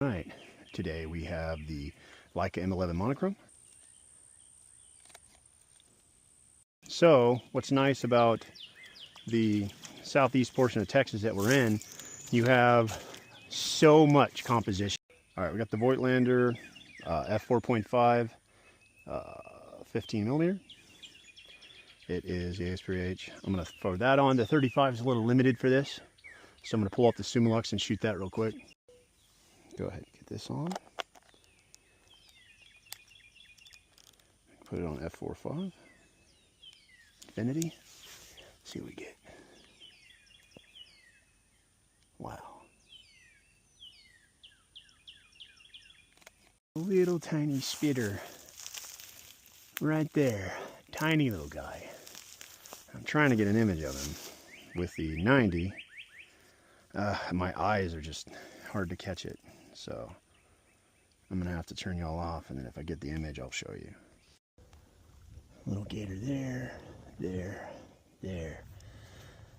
Right, today we have the Leica M11 Monochrome. So what's nice about the southeast portion of Texas that we're in, you have so much composition. All right, we got the Voigtlander f4.5 15 millimeter. It is the ASPH. I'm going to throw that on. The 35 is a little limited for this, so I'm going to pull off the Summilux and shoot that real quick. Go ahead, get this on. Put it on f4.5. Infinity. See what we get. Wow. Little tiny spitter. Right there. Tiny little guy. I'm trying to get an image of him with the 90. My eyes are just hard to catch it. So I'm going to have to turn y'all off, and then if I get the image, I'll show you. Little gator there, there, there.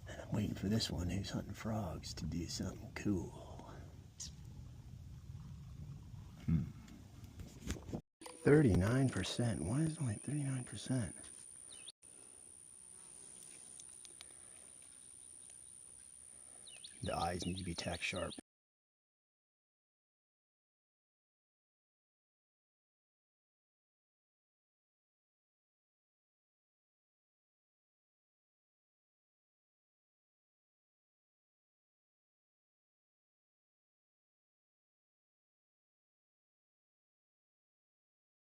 And I'm waiting for this one who's hunting frogs to do something cool. 39%. Why is it only 39%? The eyes need to be tack sharp.